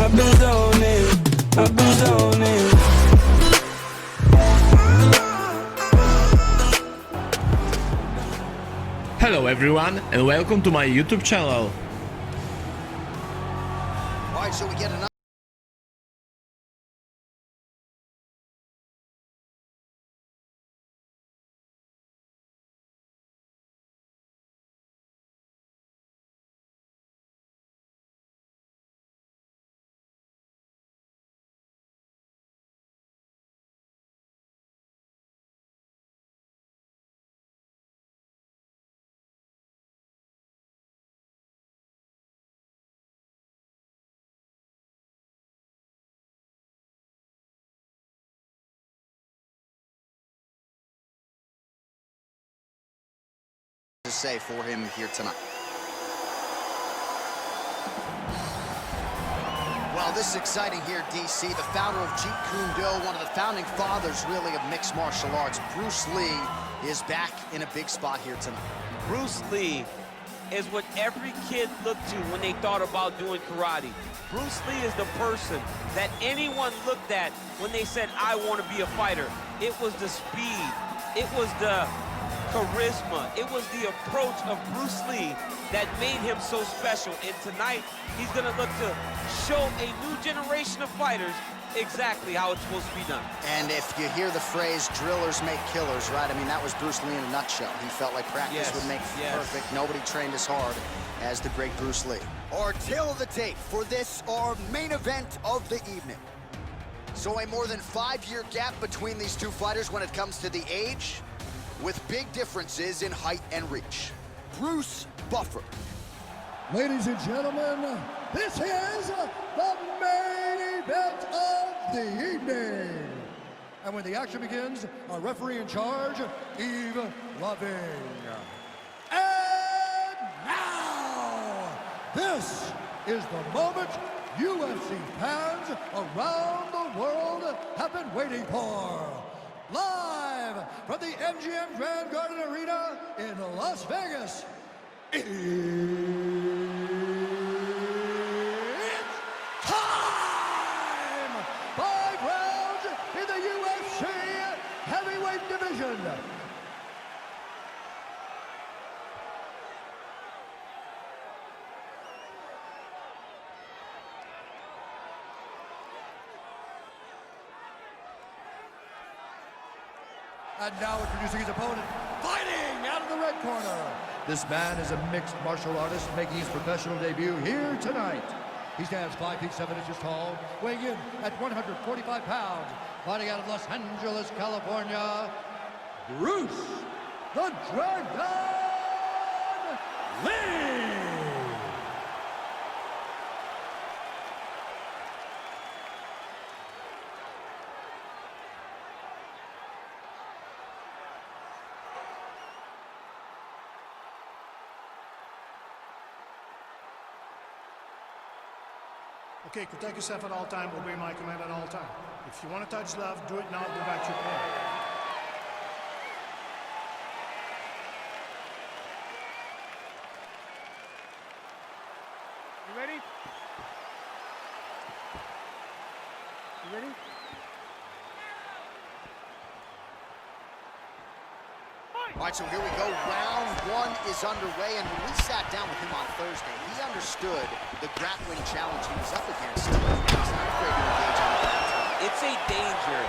I've been zoning, I've been zoning. Hello everyone and welcome to my YouTube channel. Alright, so we get another. To say for him here tonight. Well, this is exciting here, DC. The founder of Jeet Kune Do, one of the founding fathers, really, of mixed martial arts, Bruce Lee, is back in a big spot here tonight. Bruce Lee is what every kid looked to when they thought about doing karate. Bruce Lee is the person that anyone looked at when they said, I want to be a fighter. It was the speed. It was the charisma. It was the approach of Bruce Lee that made him so special. And tonight, he's going to look to show a new generation of fighters exactly how it's supposed to be done. And if you hear the phrase, drillers make killers, right? I mean, that was Bruce Lee in a nutshell. He felt like practice would make perfect. Nobody trained as hard as the great Bruce Lee. Our tail of the tape for this, our main event of the evening. So a more than 5-year gap between these two fighters when it comes to the age, with big differences in height and reach. Bruce Buffer. Ladies and gentlemen, this is the main event of the evening. And when the action begins, our referee in charge, Yves Loving. And now, this is the moment UFC fans around the world have been waiting for. Live from the MGM Grand Garden Arena in Las Vegas, it's time! 5 rounds in the UFC heavyweight division. And now introducing his opponent, fighting out of the red corner. This man is a mixed martial artist making his professional debut here tonight. He stands 5 feet 7 inches tall, weighing in at 145 pounds, fighting out of Los Angeles, California, Bruce the Dragon Lee. Okay, protect yourself at all time, obey my command at all time. If you want to touch love, do it now, go back to your plan. You ready? You ready? All right, so here we go. Round 1 is underway, and when we sat down with him on Thursday, he understood the grappling challenge he was up against. He's not afraid to engage on it. It's a danger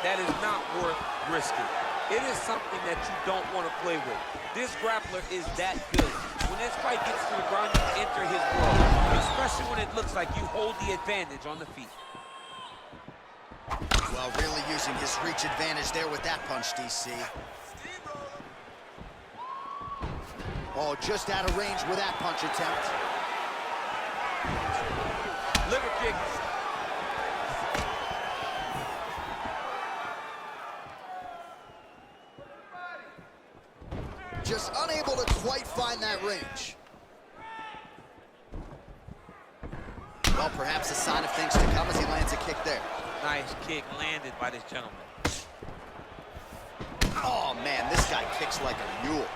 that is not worth risking. It is something that you don't want to play with. This grappler is that good. When this fight gets to the ground, you enter his world, especially when it looks like you hold the advantage on the feet. Well, really using his reach advantage there with that punch, DC. Oh, just out of range with that punch attempt. Liver kick. Just unable to quite find that range. Well, perhaps a sign of things to come as he lands a kick there. Nice kick landed by this gentleman. Oh, man, this guy kicks like a mule.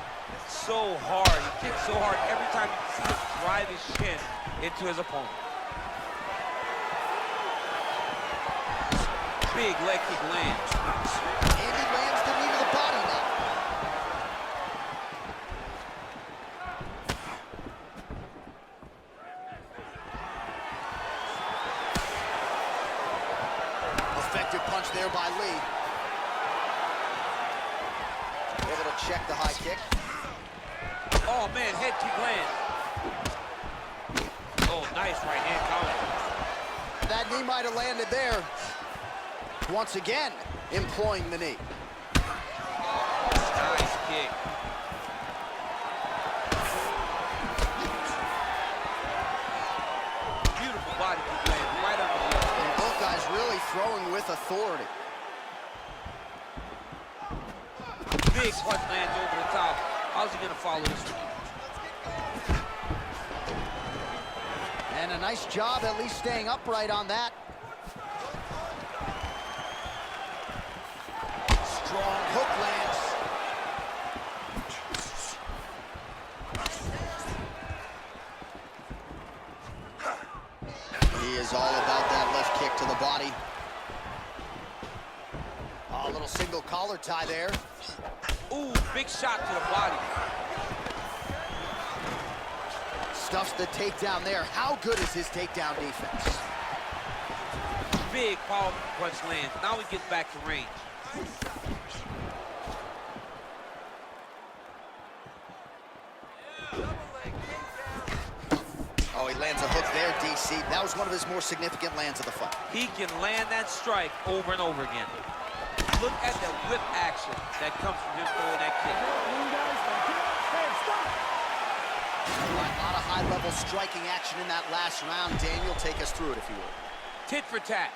So hard. He kicks so hard every time you see him drive his shin into his opponent. Big leg kick lands. And he lands the knee to the body now. Effective punch there by Lee. Able to check the high kick. Oh, man, head kick lands. Oh, nice right hand counter. That knee might have landed there. Once again, employing the knee. Nice kick. Beautiful body kick lands right under the elbow. And both guys really throwing with authority. Big punch lands over the top. How's he gonna follow this one? And a nice job at least staying upright on that. Strong hook lands. He is all about that left kick to the body. A little single collar tie there. Ooh, big shot to the body. Stuffs the takedown there. How good is his takedown defense? Big powerful punch lands. Now he gets back to range. Oh, he lands a hook there, DC. That was one of his more significant lands of the fight. He can land that strike over and over again. Look at the whip action that comes from him throwing that kick. All right, a lot of high-level striking action in that last round. Daniel, take us through it, if you will. Tit for tat.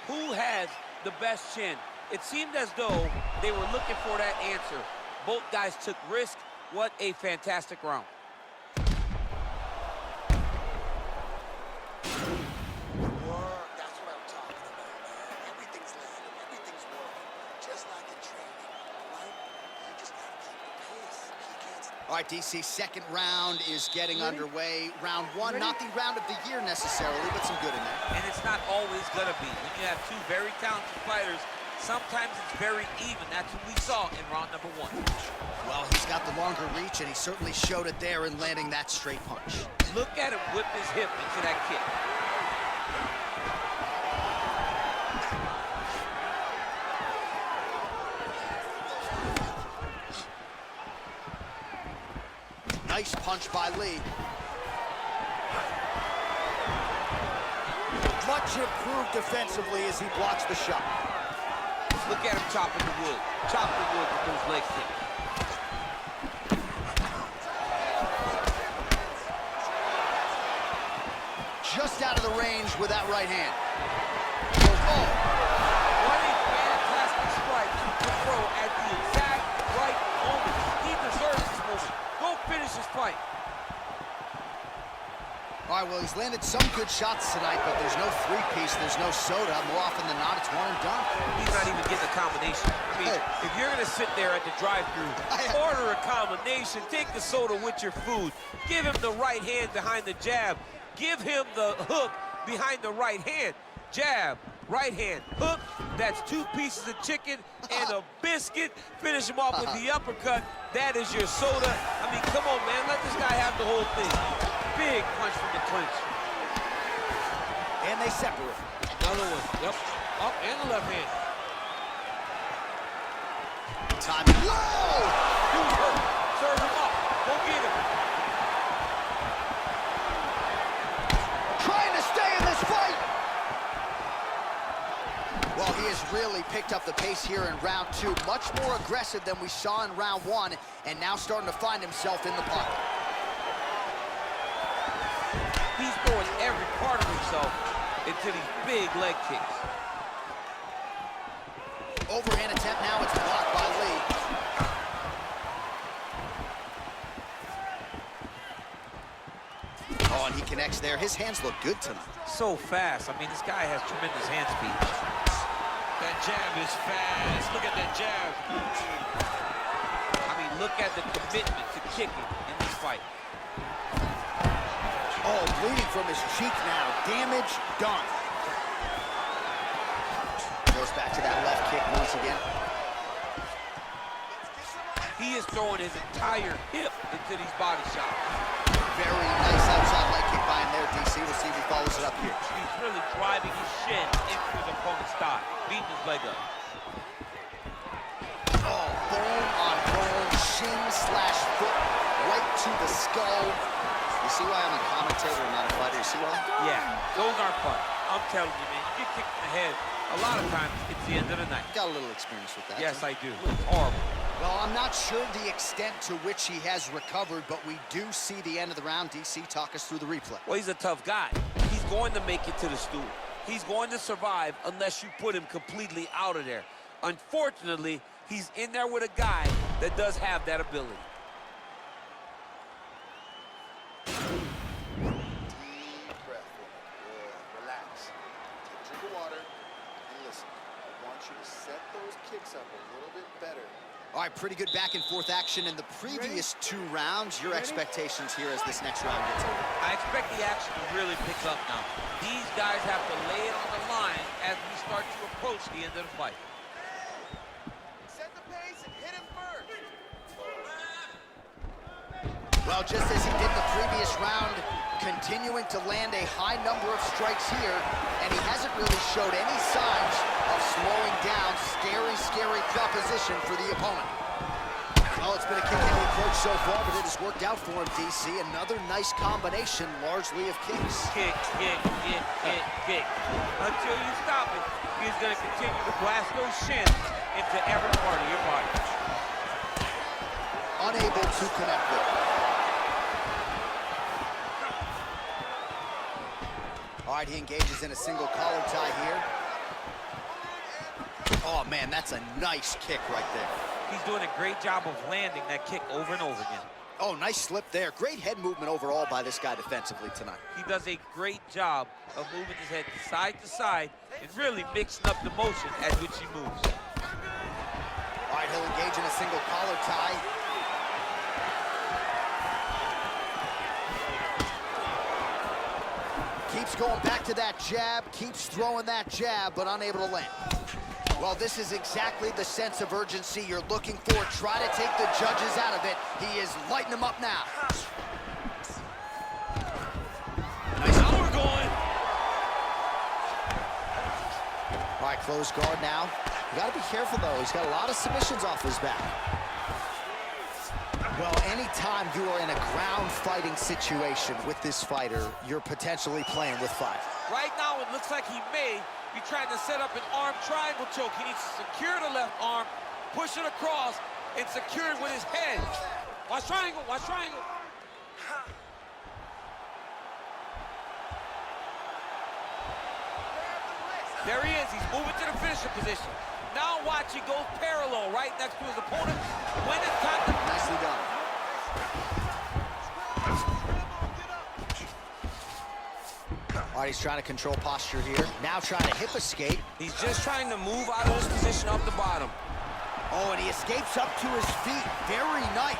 Who has the best chin? It seemed as though they were looking for that answer. Both guys took risk. What a fantastic round. That's what I'm talking about, man. Everything's landing, everything's working, just like in training, right? You just gotta keep the pace. You can't... All right, DC, second round is getting underway. Round one, not the round of the year necessarily, but some good in there. And it's not always gonna be. When you have two very talented fighters, sometimes it's very even. That's what we saw in round number one. Well, he's got the longer reach, and he certainly showed it there in landing that straight punch. Look at him whip his hip into that kick. Nice punch by Lee. Much improved defensively as he blocks the shot. Look at him chopping the wood. Chop the wood with those leg kicks. Just out of the range with that right hand. Oh. What a fantastic strike to throw at the exact right moment. He deserves this moment. Go finish his fight. All right, well, he's landed some good shots tonight, but there's no three-piece, there's no soda. More often than not, it's one and done. He's not even getting a combination. I mean, if you're gonna sit there at the drive-thru, order a combination, take the soda with your food, give him the right hand behind the jab, give him the hook behind the right hand. Jab, right hand, hook. That's 2 pieces of chicken and a biscuit. Finish him off with the uppercut. That is your soda. I mean, come on, man. Let this guy have the whole thing. Big punch from the clinch. And they separate. Another one. Yep. Up and the left hand. Time. Whoa! Dude's hurt. Serve him up. Go get him. Trying to stay in this fight. Well, he has really picked up the pace here in round two. Much more aggressive than we saw in round one, and now starting to find himself in the pocket. He's throwing every part of himself into these big leg kicks. Overhand attempt now, it's blocked by Lee. Oh, and he connects there. His hands look good tonight. So fast. I mean, this guy has tremendous hand speed. That jab is fast. Look at that jab. I mean, look at the commitment to kicking in this fight. Oh, bleeding from his cheek now. Damage done. Goes Goes back to that left kick once again. He is throwing his entire hip into these body shots. Very nice outside leg kick by him there, DC. We'll see if he follows it up here. He's really driving his shin into his opponent's thigh, beating his leg up. Oh, bone on bone, shin slash foot, right to the skull. You see why I'm a commentator and not a fighter? You see why? Yeah, those aren't fun. I'm telling you, man, you get kicked in the head, a lot of times it's the end of the night. Got a little experience with that. Yes, I do. It's horrible. Well, I'm not sure the extent to which he has recovered, but we do see the end of the round. DC, talk us through the replay. Well, he's a tough guy. He's going to make it to the stool. He's going to survive unless you put him completely out of there. Unfortunately, he's in there with a guy that does have that ability. Deep breath. Good. Relax. Take a drink of water and listen. I want you to set those kicks up a little bit better. All right, pretty good back and forth action in the previous 2 rounds. Your expectations here as this next round gets over? I expect the action to really pick up now. These guys have to lay it on the line as we start to approach the end of the fight. Set the pace and hit him first. Well, just as he did the previous round, continuing to land a high number of strikes here, and he hasn't really showed any signs of slowing down. Scary proposition for the opponent. Well, it's been a kick-heavy approach so far, but it has worked out for him, DC. Another nice combination, largely of kicks. Kick, kick, kick, kick, kick. Until you stop it, he's going to continue to blast those shins into every part of your body. Unable to connect with it. All right, he engages in a single collar tie here. Oh, man, that's a nice kick right there. He's doing a great job of landing that kick over and over again. Oh, nice slip there. Great head movement overall by this guy defensively tonight. He does a great job of moving his head side to side and really mixing up the motion at which he moves. All right, he'll engage in a single collar tie. Keeps going back to that jab, keeps throwing that jab, but unable to land. Well, this is exactly the sense of urgency you're looking for. Try to take the judges out of it. He is lighting them up now. Nice. Now we're going. All right, closed guard now. You got to be careful, though. He's got a lot of submissions off his back. Well, anytime you are in a ground fighting situation with this fighter, you're potentially playing with fire. Right now, it looks like he may be trying to set up an arm triangle choke. He needs to secure the left arm, push it across, and secure it with his head. Watch triangle, watch triangle. There he is, he's moving to the finisher position. Now watch, he goes parallel right next to his opponent. When it's time to... Nicely done. All right, he's trying to control posture here. Now trying to hip escape. He's just trying to move out of this position off the bottom. Oh, and he escapes up to his feet. Very nice.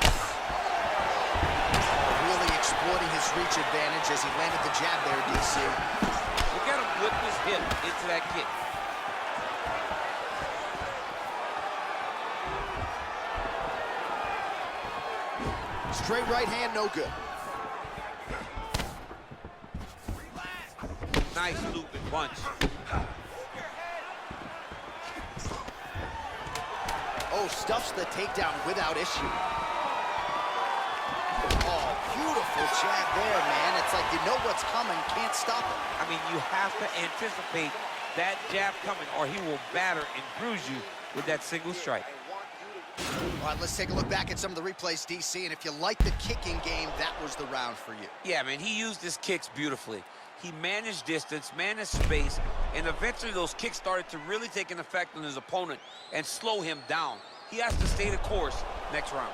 Really exploiting his reach advantage as he landed the jab there, DC. Look at him whip his hip into that kick. Straight right hand, no good. Nice looping punch. Oh, stuffs the takedown without issue. Oh, beautiful jab there, man. It's like you know what's coming, can't stop it. I mean, you have to anticipate that jab coming or he will batter and bruise you with that single strike. All right, let's take a look back at some of the replays, DC, and if you like the kicking game, that was the round for you. Yeah, man, he used his kicks beautifully. He managed distance, managed space, and eventually those kicks started to really take an effect on his opponent and slow him down. He has to stay the course next round.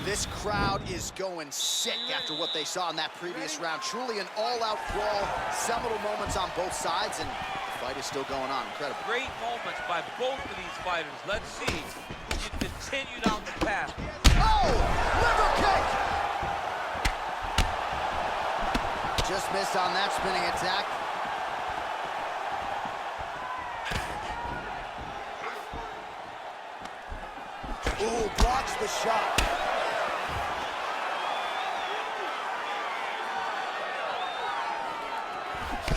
This crowd is going sick after what they saw in that previous round. Truly an all-out brawl, seminal moments on both sides, and the fight is still going on. Incredible. Great moments by both of these fighters. Let's see who can continue down the path. Oh, liver kick! Just missed on that spinning attack. Ooh, blocks the shot.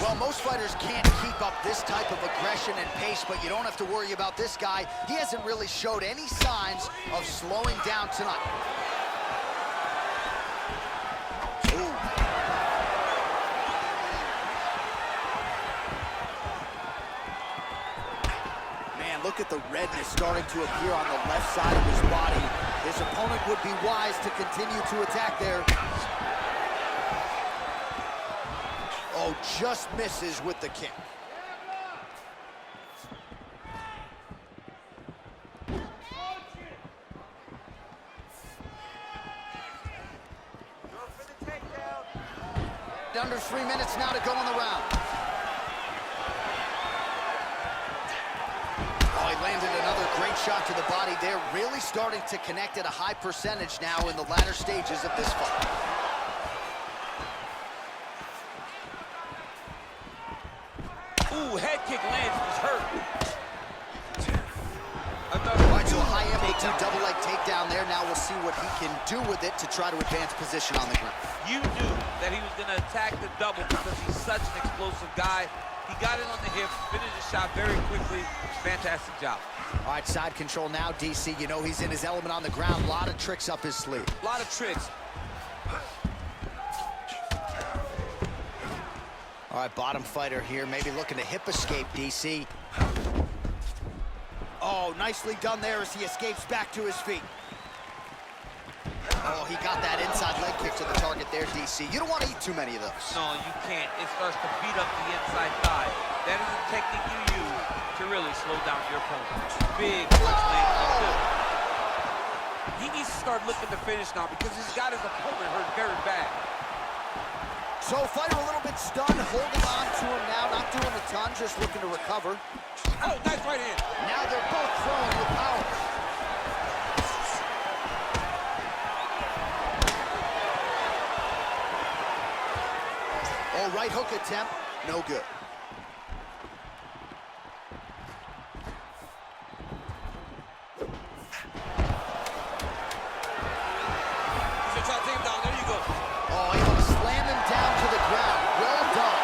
Well, most fighters can't keep up this type of aggression and pace, but you don't have to worry about this guy. He hasn't really showed any signs of slowing down tonight. Ooh. Man, look at the redness starting to appear on the left side of his body. His opponent would be wise to continue to attack there. Oh, just misses with the kick. Under 3 minutes now to go in the round. Oh, he landed another great shot to the body there. Really starting to connect at a high percentage now in the latter stages of this fight. Ooh, head kick lands, he's hurt. Right to a high amplitude double leg takedown there. Now we'll see what he can do with it to try to advance position on the ground. You knew that he was going to attack the double because he's such an explosive guy. He got it on the hips, finished the shot very quickly. Fantastic job. All right, side control now, DC. You know he's in his element on the ground. A lot of tricks up his sleeve. A lot of tricks. All right, bottom fighter here, maybe looking to hip escape, DC. Oh, nicely done there as he escapes back to his feet. Oh, he got that inside leg kick to the target there, DC. You don't want to eat too many of those. No, you can't. It starts to beat up the inside thigh. That is a technique you use to really slow down your opponent. Big punch lands on him. He needs to start looking to finish now because he's got his opponent hurt very bad. So fighter a little bit stunned, holding on to him now, not doing a ton, just looking to recover. Oh, nice right hand. Now they're both throwing with power. Oh, right hook attempt, no good. He's trying to take him down. There you go. Oh, able to slam him down to the ground. Well done.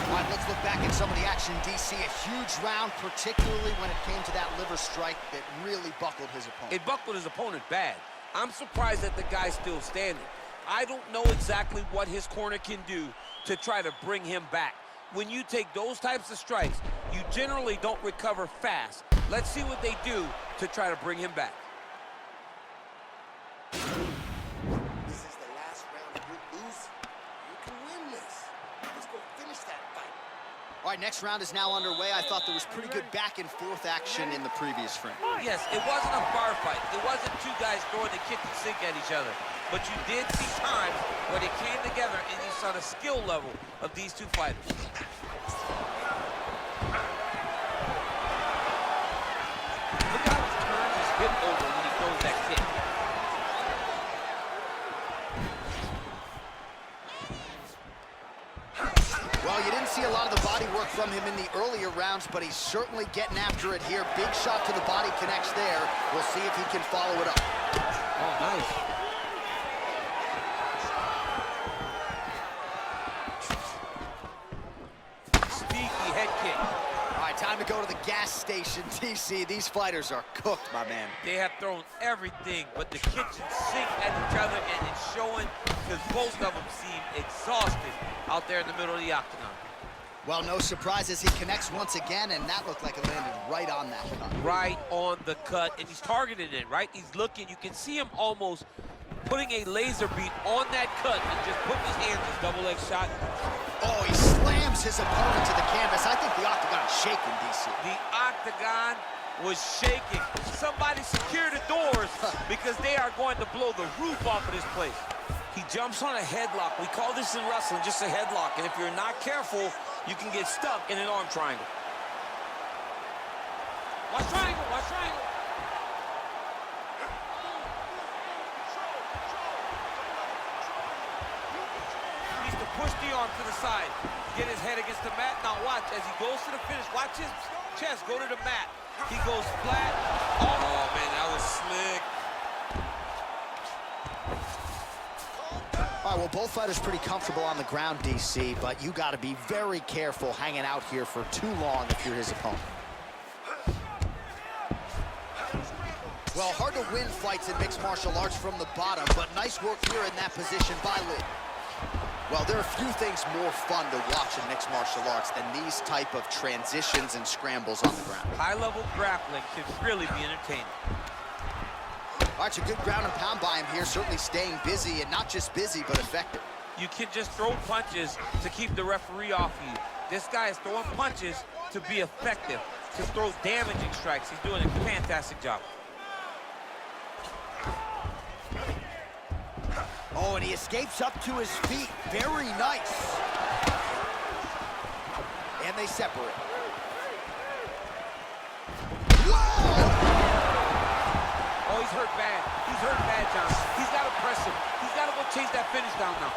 All right, let's look back at some of the action, DC. A huge round, particularly when it came to that liver strike that really buckled his opponent. It buckled his opponent bad. I'm surprised that the guy's still standing. I don't know exactly what his corner can do to try to bring him back. When you take those types of strikes, you generally don't recover fast. Let's see what they do to try to bring him back. This is the last round. If you lose, you can win this. Let's go finish that fight. All right, next round is now underway. I thought there was pretty good back and forth action in the previous frame. Yes, it wasn't a bar fight. It wasn't two guys throwing the kitchen sink at each other. But you did see times where they came together and you saw the skill level of these two fighters. Look how he turns his hip over when he throws that kick. Well, you didn't see a lot of the body work from him in the earlier rounds, but he's certainly getting after it here. Big shot to the body connects there. We'll see if he can follow it up. Oh, nice. Sneaky head kick. All right, time to go to the gas station, TC. These fighters are cooked, my man. They have thrown everything but the kitchen sink at each other, and it's showing because both of them seem exhausted out there in the middle of the octagon. Well, no surprises. He connects once again, and that looked like it landed right on that cut. Right on the cut, and he's targeting it, right? He's looking. You can see him almost putting a laser beam on that cut and just putting his hands in his double leg shot. Oh, he slams his opponent to the canvas. I think the octagon's shaking, DC. The octagon was shaking. Somebody secure the doors because they are going to blow the roof off of this place. He jumps on a headlock. We call this in wrestling just a headlock, and if you're not careful, you can get stuck in an arm triangle. Watch triangle, watch triangle. He needs to push the arm to the side, get his head against the mat. Now watch, as he goes to the finish, watch his chest go to the mat. He goes flat. Oh, man, that was slick. All right, well, both fighters pretty comfortable on the ground, DC, but you got to be very careful hanging out here for too long if you're his opponent. Well, hard to win fights in mixed martial arts from the bottom, but nice work here in that position by Lee. Well, there are few things more fun to watch in mixed martial arts than these type of transitions and scrambles on the ground. High-level grappling should really be entertaining. All right, so good ground and pound by him here, certainly staying busy, and not just busy, but effective. You can just throw punches to keep the referee off you. This guy is throwing punches to be effective, to throw damaging strikes. He's doing a fantastic job. Oh, and he escapes up to his feet. Very nice. And they separate. Whoa! Oh, he's hurt bad. He's hurt bad, John. He's got to press him. He's got to go chase that finish down now.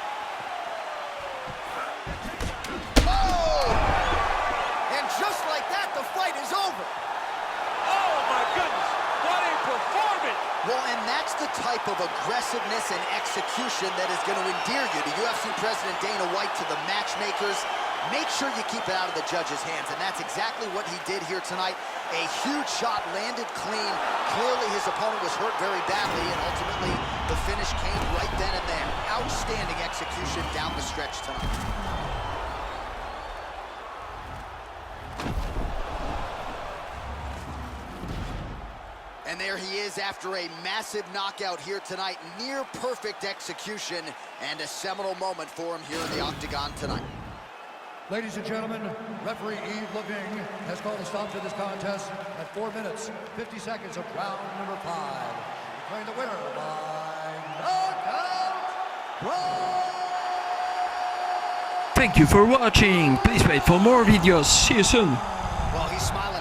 Oh! And just like that, the fight is over. Oh, my goodness. What a performance. Well, and that's the type of aggressiveness and execution that is going to endear you to UFC President Dana White, to the matchmakers. Make sure you keep it out of the judge's hands, and that's exactly what he did here tonight. A huge shot landed clean. Clearly his opponent was hurt very badly, and ultimately the finish came right then and there. Outstanding execution down the stretch tonight. And there he is after a massive knockout here tonight. Near perfect execution and a seminal moment for him here in the octagon tonight. Ladies and gentlemen, referee Yves Leving has called a stop to this contest at 4 minutes, 50 seconds of round number 5. Declaring the winner by knockout. Thank you for watching. Please wait for more videos. See you soon. Well, he's smiling